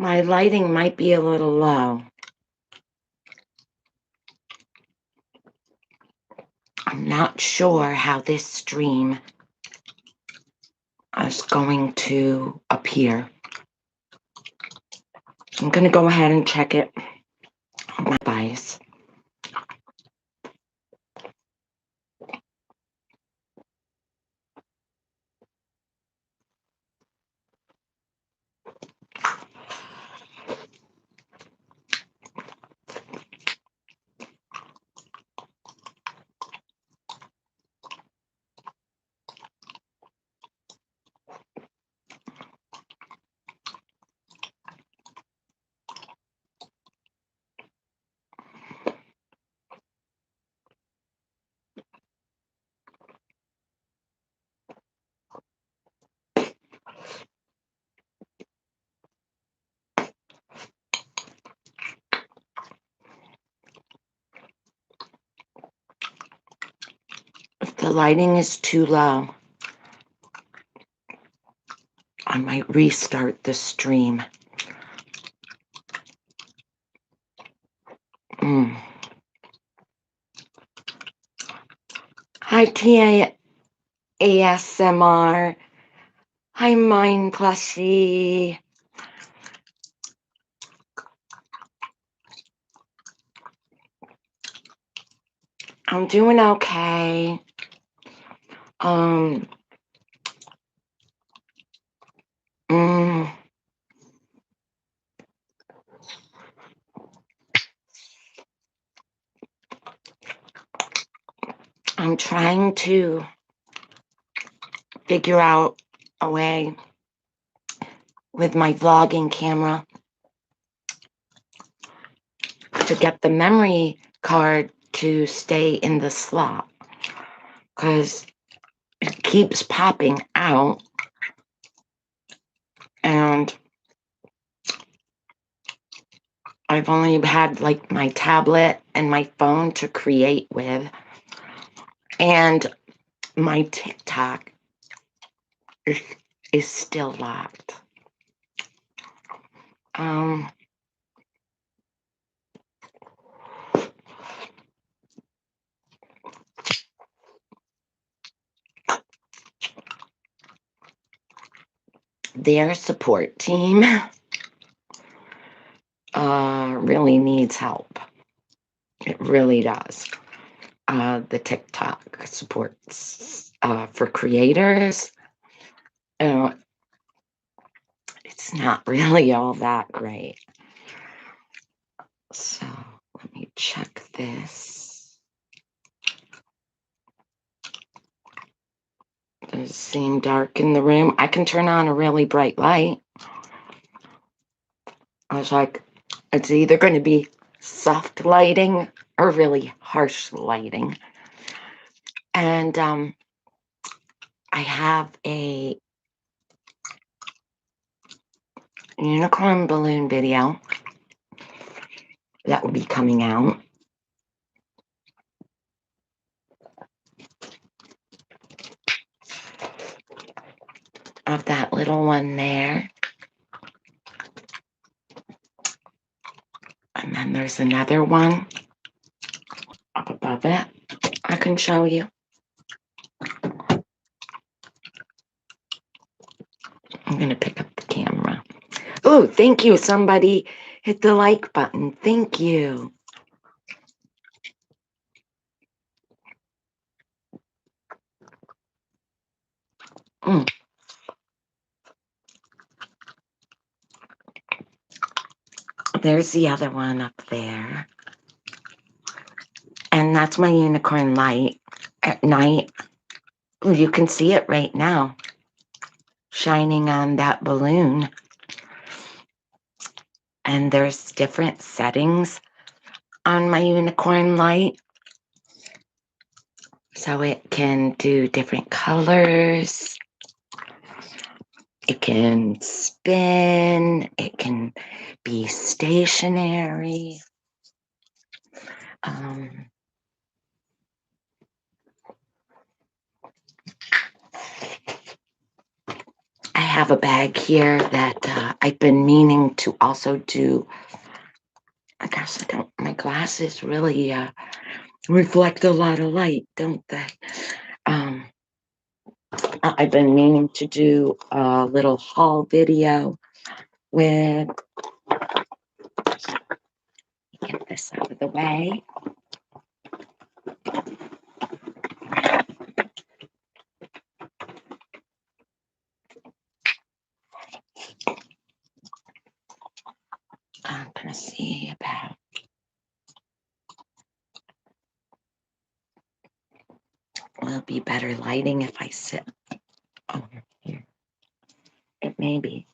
My lighting might be a little low. I'm not sure how this stream is going to appear. I'm going to go ahead and check it on my device. If the lighting is too low, I might restart the stream. Hi, ASMR. Hi, Mind Plushie. I'm doing okay. I'm trying to figure out a way with my vlogging camera to get the memory card to stay in the slot, because it keeps popping out, and I've only had like my tablet and my phone to create with, and my TikTok is still locked. Their support team really needs help. It really does. The TikTok supports for creators, it's not really all that great. So let me check this. Does it seem dark in the room? I can turn on a really bright light. I was like, it's either going to be soft lighting or really harsh lighting. And I have a unicorn balloon video that will be coming out. Of that little one there. And then there's another one up above it. I can show you. I'm going to pick up the camera. Oh, thank you. Somebody hit the like button. Thank you. There's the other one up there. And that's my unicorn light at night. You can see it right now, shining on that balloon. And there's different settings on my unicorn light. So it can do different colors. It can spin. It can be stationary. I have a bag here that I've been meaning to also do. I guess I don't, my glasses really reflect a lot of light, don't they? I've been meaning to do a little haul video with, get this out of the way. I'm gonna see about, will it be better lighting if I sit over here? It may be.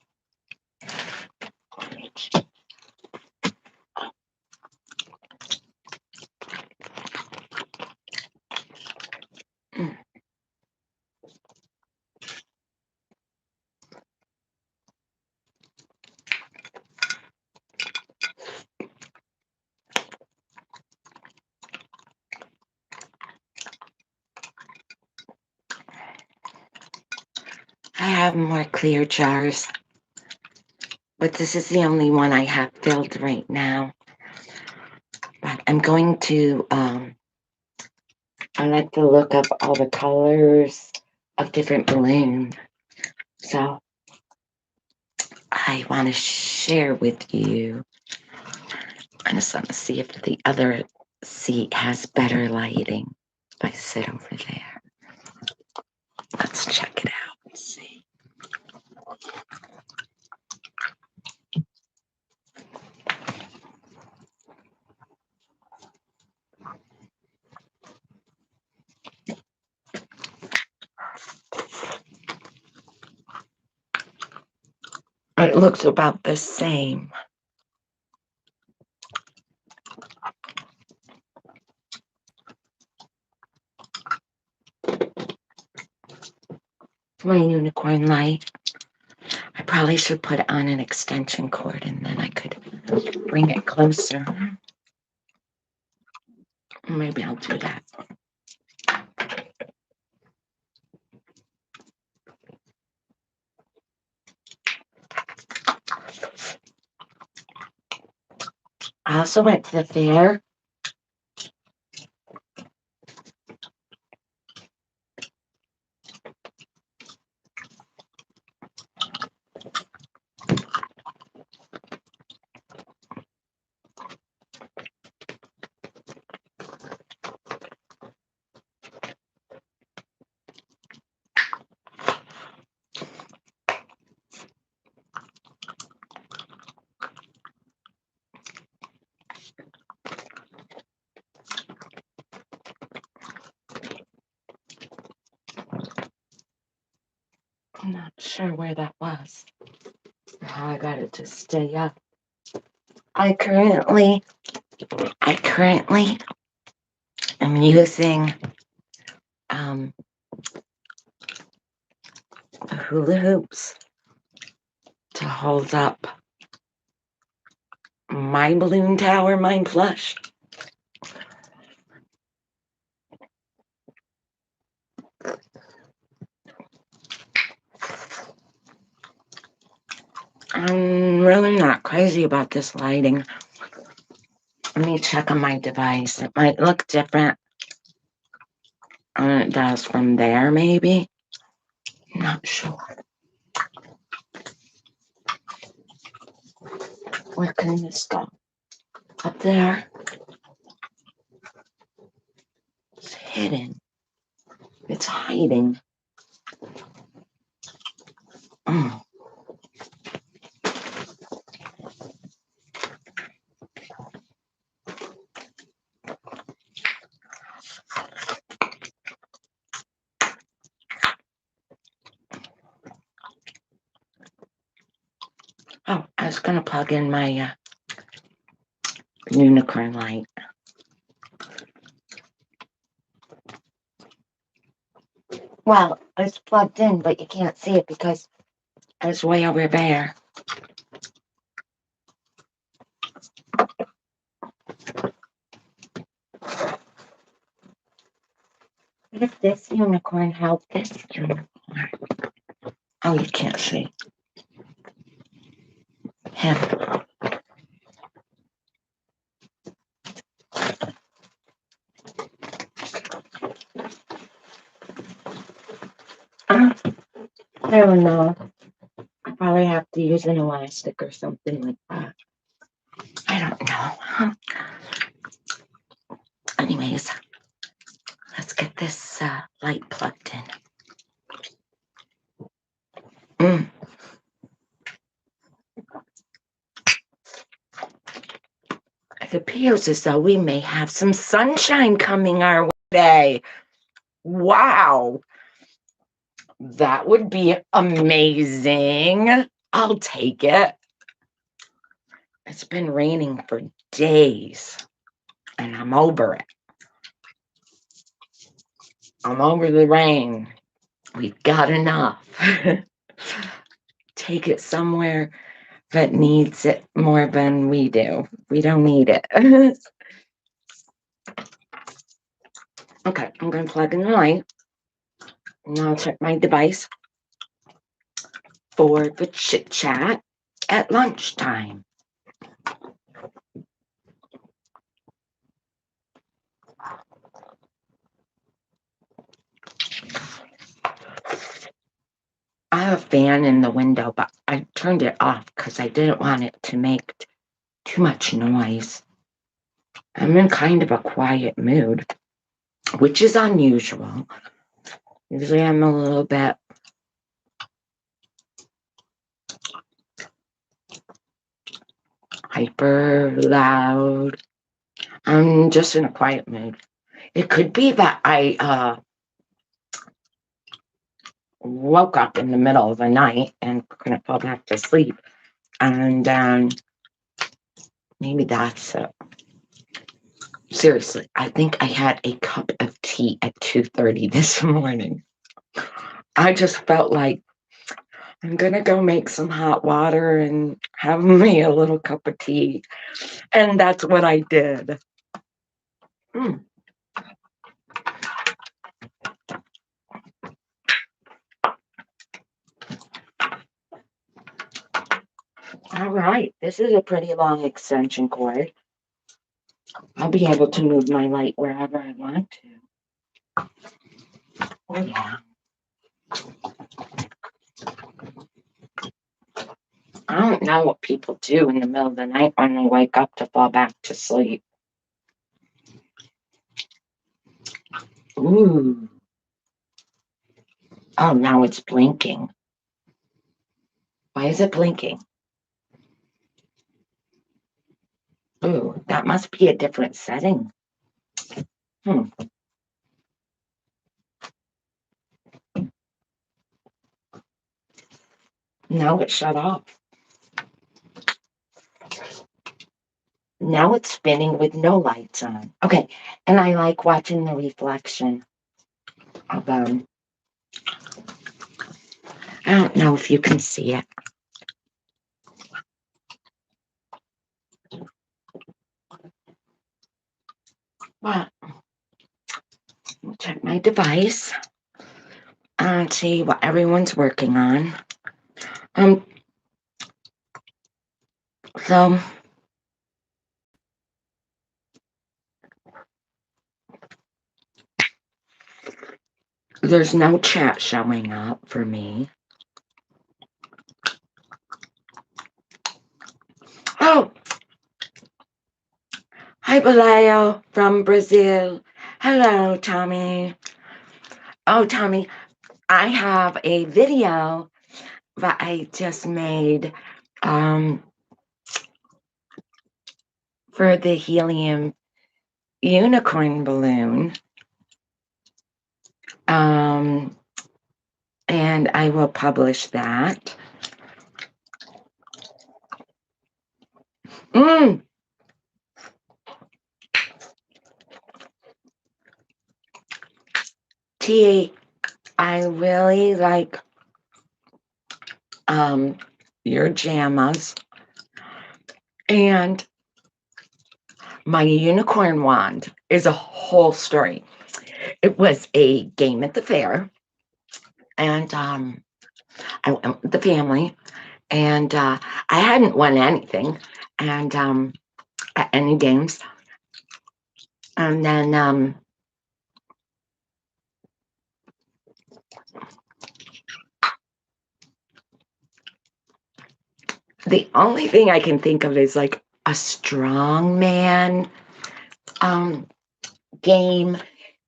I have more clear jars, but this is the only one I have filled right now. But I'm going to, I like to look up all the colors of different balloons. So I want to share with you. I just want to see if the other seat has better lighting. If I sit over there, let's check it out and see. It looks about the same. My unicorn light. I probably should put it on an extension cord and then I could bring it closer. Maybe I'll do that. I also went to the fair. I'm not sure where that was. How I got it to stay up. I currently am using the hula hoops to hold up my balloon tower, mine plush. I'm really not crazy about this lighting. Let me check on my device. It might look different than it does from there, maybe. Not sure. Where can this go? Up there. It's hidden. It's hiding. Oh. Oh, I was gonna plug in my unicorn light. Well, it's plugged in, but you can't see it because it's way over there. What if this unicorn helped this unicorn? Oh, you can't see him. I don't know. I probably have to use an elastic or something like that. I don't know. Anyways, let's get this light plugged in. It appears as though we may have some sunshine coming our way. Wow. That would be amazing. I'll take it. It's been raining for days, and I'm over it. I'm over the rain. We've got enough. Take it somewhere that needs it more than we do. We don't need it. Okay, I'm going to plug in the light. And I'll check my device for the chit chat at lunchtime. I have a fan in the window, but I turned it off because I didn't want it to make too much noise. I'm in kind of a quiet mood, which is unusual. Usually I'm a little bit hyper loud. I'm just in a quiet mood. It could be that I woke up in the middle of the night and couldn't fall back to sleep. And maybe that's it. Seriously, I think I had a cup of tea at 2:30 this morning. I just felt like I'm going to go make some hot water and have me a little cup of tea. And that's what I did. All right, this is a pretty long extension cord. I'll be able to move my light wherever I want to. Oh, yeah. I don't know what people do in the middle of the night when they wake up to fall back to sleep. Ooh. Oh, now it's blinking. Why is it blinking? Ooh, that must be a different setting. Now it shut off. Now it's spinning with no lights on. Okay, and I like watching the reflection of I don't know if you can see it. But I'll check my device and see what everyone's working on. So there's no chat showing up for me. Oh, hi, Vallejo from Brazil. Hello, Tommy. Oh, Tommy, I have a video that I just made for the helium unicorn balloon. And I will publish that. T, I really like your jammas. And my unicorn wand is a whole story. It was a game at the fair. And I went with the family, and I hadn't won anything, and at any games. And then the only thing I can think of is like a strongman game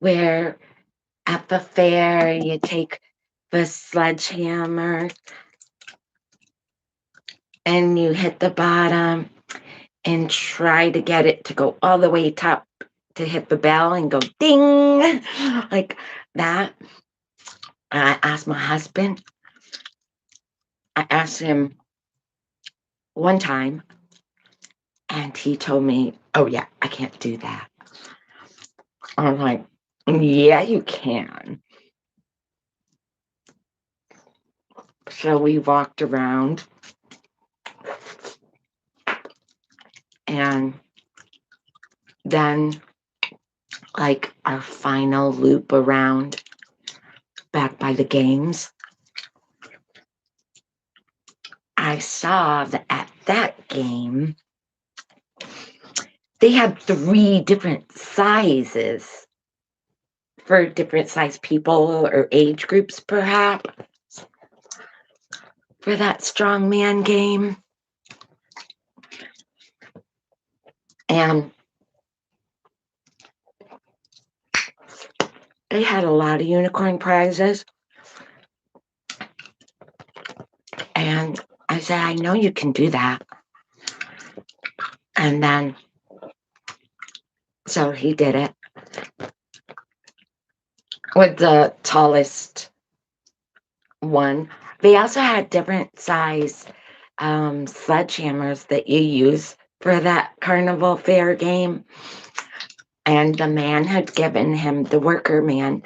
where at the fair you take the sledgehammer and you hit the bottom and try to get it to go all the way top to hit the bell and go ding like that. I asked my husband, I asked him one time, and he told me, oh yeah, I can't do that. I'm like, yeah, you can. So we walked around, and then like our final loop around back by the games, I saw that at that game they had 3 different sizes for different size people or age groups, perhaps, for that strongman game. And they had a lot of unicorn prizes. And I said, I know you can do that. And then, so he did it with the tallest one. They also had different size sledgehammers that you use for that carnival fair game. And the man had given him, the worker man,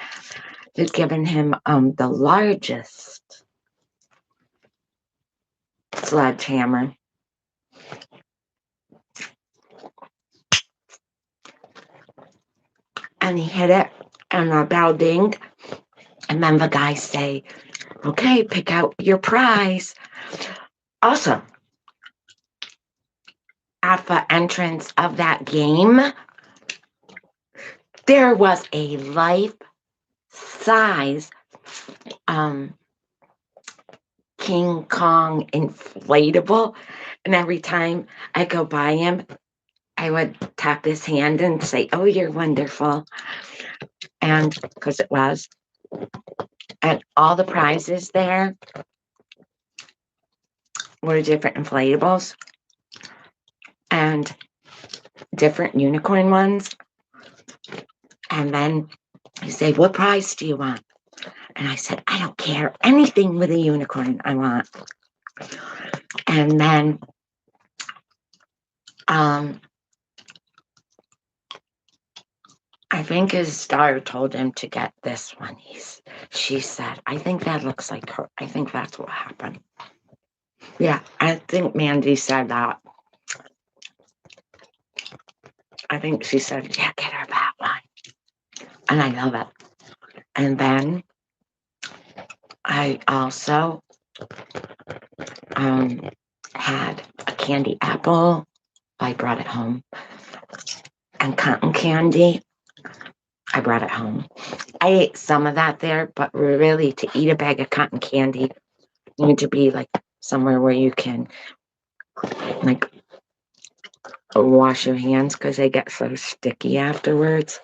had given him the largest sledgehammer. And he hit it, and the bell dinged. And then the guys say, okay, pick out your prize. Also, at the entrance of that game, there was a life-size King Kong inflatable. And every time I go by him, I would tap his hand and say, oh, you're wonderful. And because it was. And all the prizes there were different inflatables and different unicorn ones. And then you say, what prize do you want? And I said, I don't care. Anything with a unicorn I want. And then I think his daughter told him to get this one. She said, I think that looks like her. I think that's what happened. Yeah, I think Mandy said that. I think she said, yeah, get her that one. And I love it. And then I also had a candy apple. I brought it home. And cotton candy. I brought it home. I ate some of that there, but really to eat a bag of cotton candy, you need to be like somewhere where you can like wash your hands because they get so sticky afterwards.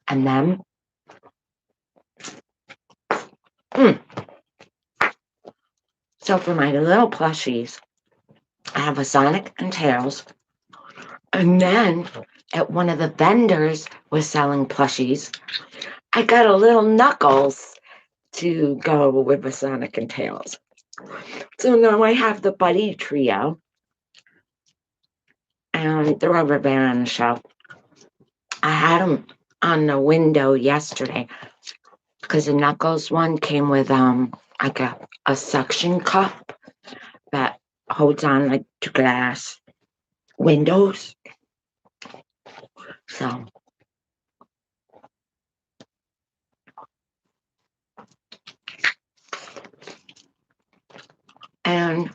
And then so for my little plushies, I have a Sonic and Tails. And then at one of the vendors was selling plushies, I got a little Knuckles to go with the Sonic and Tails. So now I have the Buddy Trio. And the rubber band on the shelf. I had them on the window yesterday because the Knuckles one came with like a suction cup that holds on like to glass windows. So And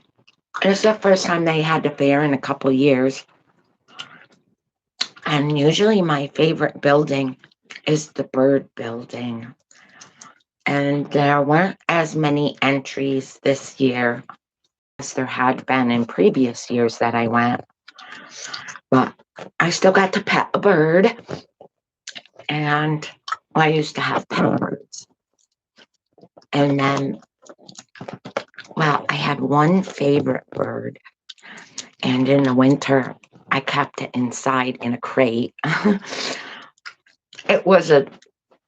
it's the first time they had the fair in a couple years. And usually my favorite building is the bird building. And there weren't as many entries this year as there had been in previous years that I went. But I still got to pet a bird. And I used to have pet birds. And then, well, I had one favorite bird. And in the winter, I kept it inside in a crate. It was an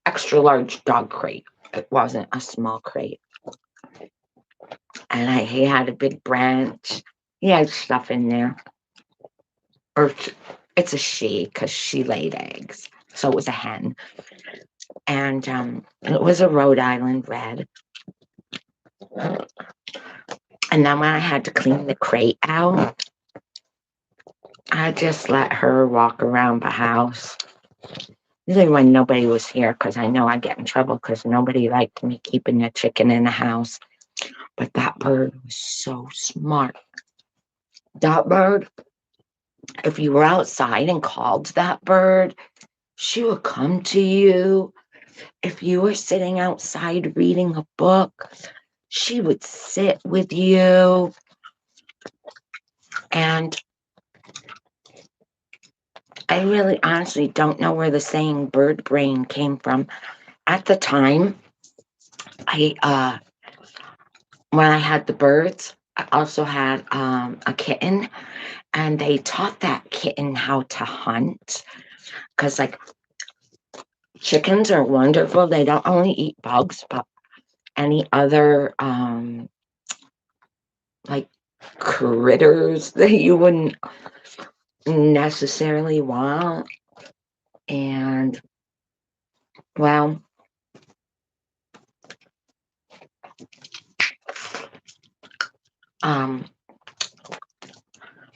extra large dog crate. It wasn't a small crate. And he had a big branch. He had stuff in there. Or it's a she because she laid eggs. So it was a hen. And it was a Rhode Island red. And then when I had to clean the crate out, I just let her walk around the house. Usually when nobody was here, because I know I get in trouble because nobody liked me keeping a chicken in the house. But that bird was so smart. That bird, if you were outside and called that bird, she would come to you. If you were sitting outside reading a book, she would sit with you. And I really honestly don't know where the saying bird brain came from. At the time, when I had the birds, I also had a kitten, and they taught that kitten how to hunt. Because, like, chickens are wonderful. They don't only eat bugs, but any other, like, critters that you wouldn't necessarily want. And, well,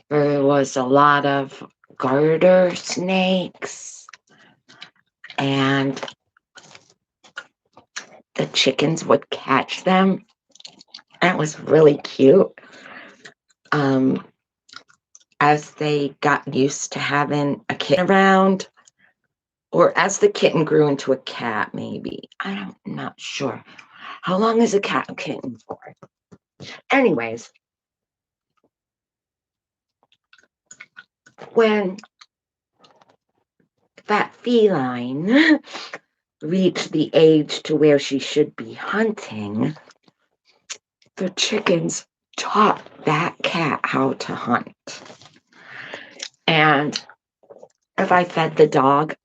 there was a lot of garter snakes, and the chickens would catch them. That was really cute. As they got used to having a kitten around, or as the kitten grew into a cat, maybe. I'm not sure. How long is a cat and kitten for? Anyways, when that feline reached the age to where she should be hunting, the chickens taught that cat how to hunt. And if I fed the dog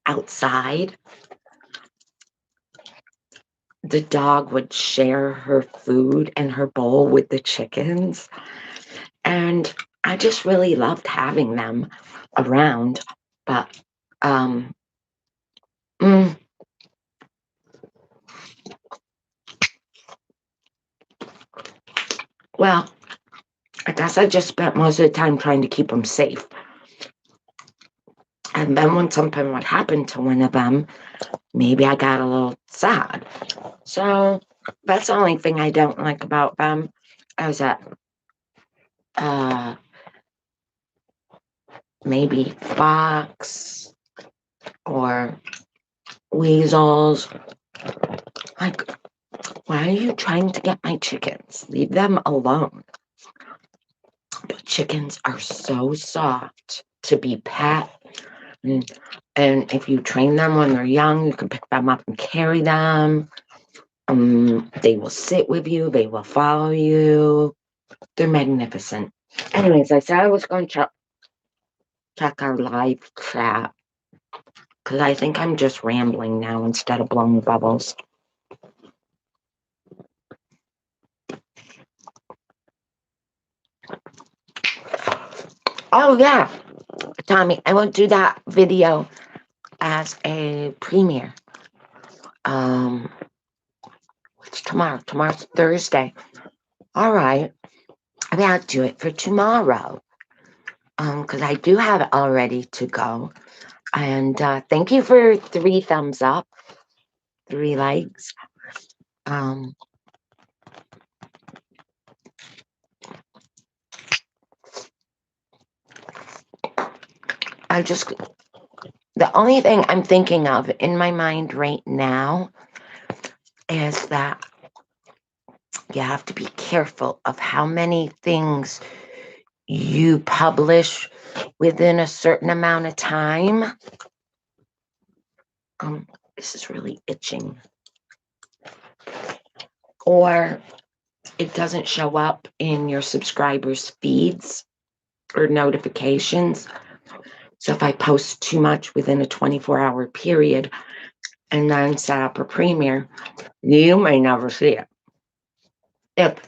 outside, the dog would share her food and her bowl with the chickens. And I just really loved having them around. But, well, I guess I just spent most of the time trying to keep them safe. And then when something would happen to one of them, maybe I got a little sad. So that's the only thing I don't like about them, is that maybe fox or weasels. Like, why are you trying to get my chickens? Leave them alone. But chickens are so soft to be pet. And if you train them when they're young, you can pick them up and carry them. They will sit with you. They will follow you. They're magnificent. Anyways, I said I was going to check our live chat because I think I'm just rambling now instead of blowing bubbles. Oh, yeah. Tommy, I will do that video as a premiere. What's tomorrow? Tomorrow's Thursday. All right. I mean, I'll do it for tomorrow. Because I do have it all ready to go. And thank you for 3 thumbs up, 3 likes. the only thing I'm thinking of in my mind right now is that you have to be careful of how many things you publish within a certain amount of time. This is really itching. Or it doesn't show up in your subscribers' feeds or notifications. So if I post too much within a 24-hour period and then set up a premiere, you may never see it. If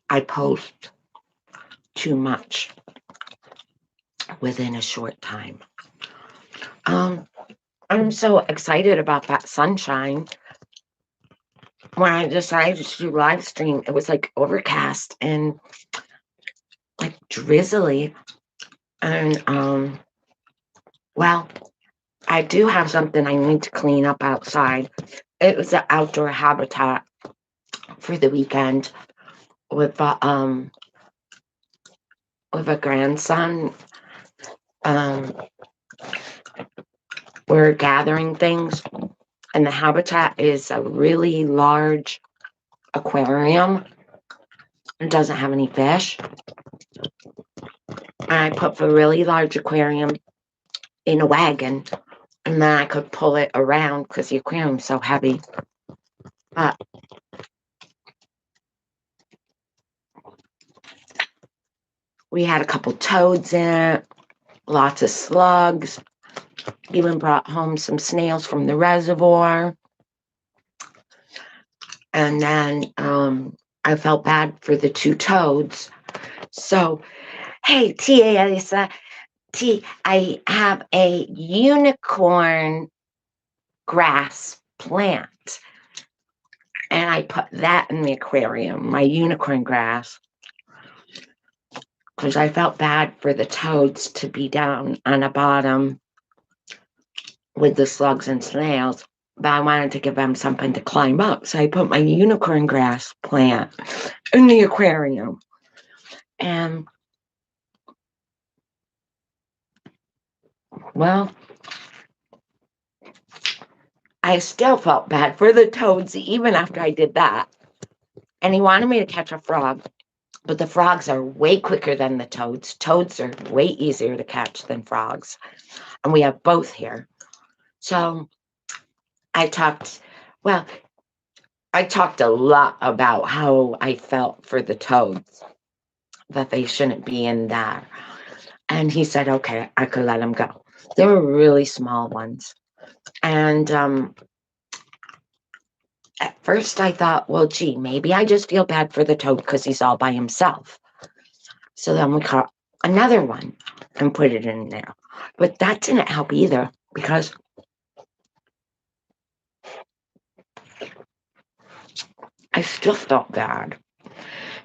I post too much within a short time. I'm so excited about that sunshine. When I decided to do live stream, it was like overcast and like drizzly. And well, I do have something I need to clean up outside. It was an outdoor habitat for the weekend with a grandson. We're gathering things, and the habitat is a really large aquarium. It doesn't have any fish. And I put the really large aquarium in a wagon, and then I could pull it around because the aquarium's so heavy. But we had a couple toads in it, lots of slugs. Even brought home some snails from the reservoir. And then I felt bad for the two toads. So, hey, Elisa, I have a unicorn grass plant. And I put that in the aquarium, my unicorn grass. Because I felt bad for the toads to be down on the bottom with the slugs and snails, but I wanted to give them something to climb up. So I put my unicorn grass plant in the aquarium. And, well, I still felt bad for the toads even after I did that. And he wanted me to catch a frog, but the frogs are way quicker than the toads. Toads are way easier to catch than frogs. And we have both here. So I talked a lot about how I felt for the toads, that they shouldn't be in there. And he said, okay, I could let them go. They were really small ones. And at first I thought, well, gee, maybe I just feel bad for the toad because he's all by himself. So then we caught another one and put it in there. But that didn't help either because I still felt bad.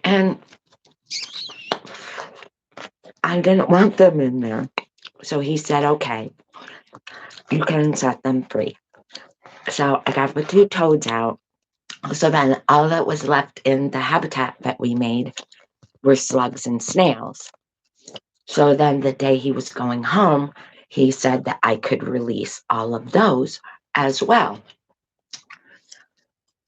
And I didn't want them in there. So he said, okay, you can set them free. So I got the two toads out. So then all that was left in the habitat that we made were slugs and snails. So then the day he was going home, he said that I could release all of those as well.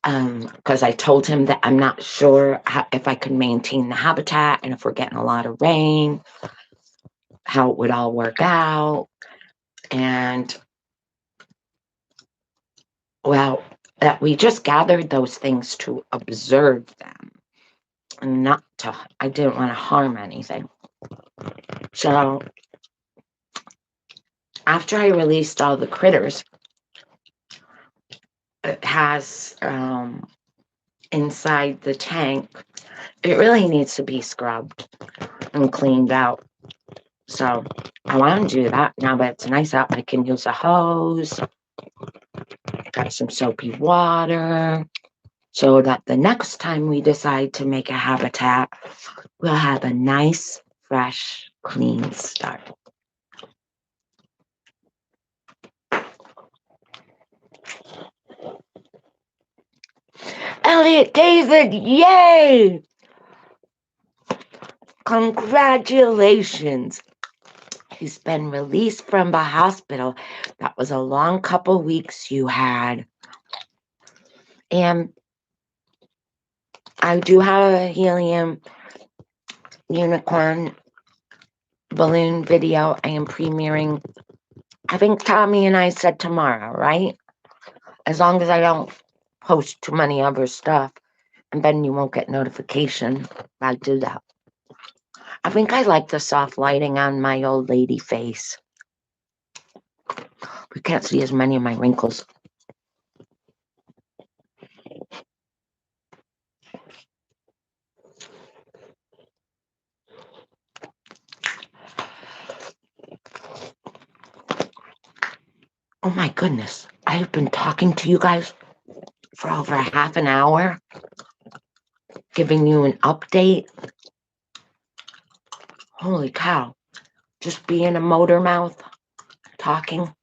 Because I told him that I'm not sure if I could maintain the habitat and if we're getting a lot of rain, how it would all work out. And, well, that we just gathered those things to observe them and I didn't want to harm anything. So after I released all the critters, it has inside the tank, it really needs to be scrubbed and cleaned out. So I want to do that now that it's nice out. I can use a hose, got some soapy water, so that the next time we decide to make a habitat, we'll have a nice, fresh, clean start. Elliot David, yay! Congratulations. He's been released from the hospital. That was a long couple weeks you had. And I do have a helium unicorn balloon video I am premiering. I think Tommy and I said tomorrow, right? As long as I don't post too many other stuff, and then you won't get notification if I do that. I think I like the soft lighting on my old lady face. We can't see as many of my wrinkles. Oh my goodness, I have been talking to you guys for over half an hour, giving you an update. Holy cow, just being a motor mouth, talking,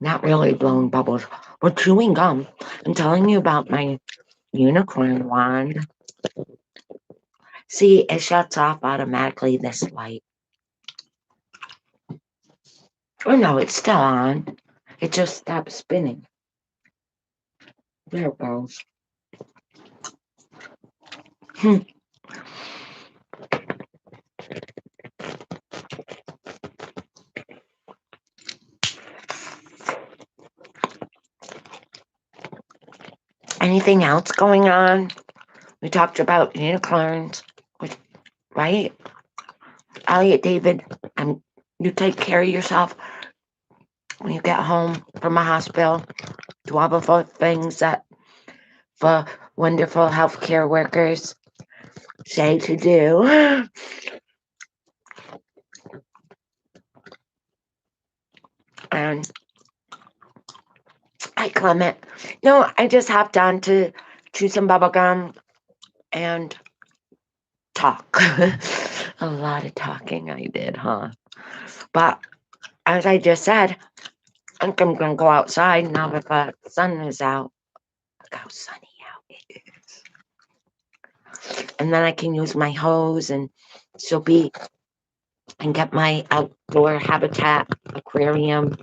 not really blowing bubbles. We're chewing gum. I'm telling you about my unicorn wand. See, it shuts off automatically, this light. Oh no, it's still on. It just stopped spinning. There it goes. Anything else going on? We talked about unicorns, right? Elliot, David, you take care of yourself when you get home from a hospital. Do all the things that the wonderful healthcare workers say to do. And hi, Clement. No, I just hopped on to chew some bubblegum and talk. A lot of talking I did, huh? But as I just said, I think I'm going to go outside now that the sun is out. Look how sunny out it is. And then I can use my hose and get my outdoor habitat aquarium.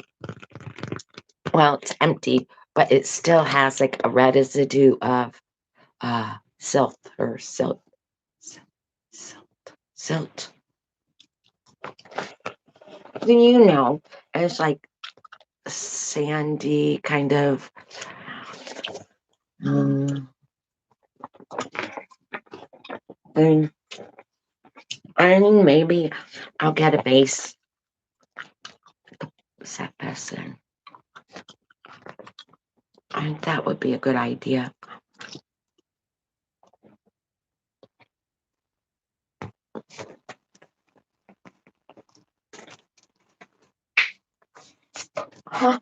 Well, it's empty, but it still has like a residue of silt. You know, it's like sandy kind of thing. I mean, maybe I'll get a base to set this in. I think that would be a good idea. Huh?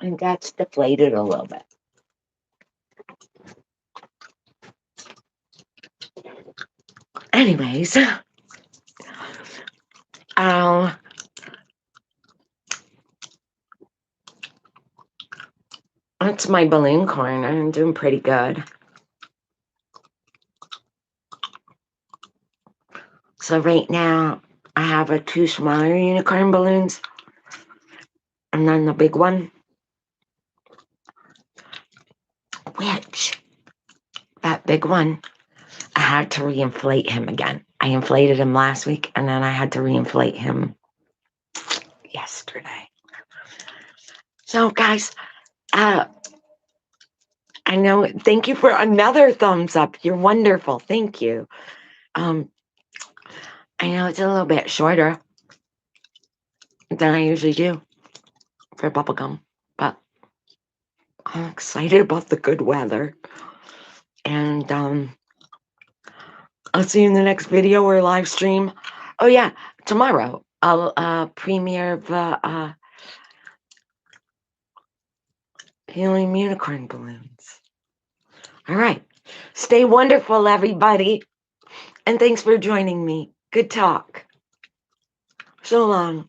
And that's deflated a little bit. Anyways, that's my balloon corn. I'm doing pretty good. So right now, I have 2 smaller unicorn balloons, and then the big one, which, that big one, I had to reinflate him again. I inflated him last week, and then I had to reinflate him yesterday. So guys, I know, thank you for another thumbs up. You're wonderful. Thank you. I know it's a little bit shorter than I usually do for bubblegum, but I'm excited about the good weather. And I'll see you in the next video or live stream. Oh yeah, tomorrow I'll premiere the helium unicorn balloons. All right. Stay wonderful, everybody. And thanks for joining me. Good talk. So long.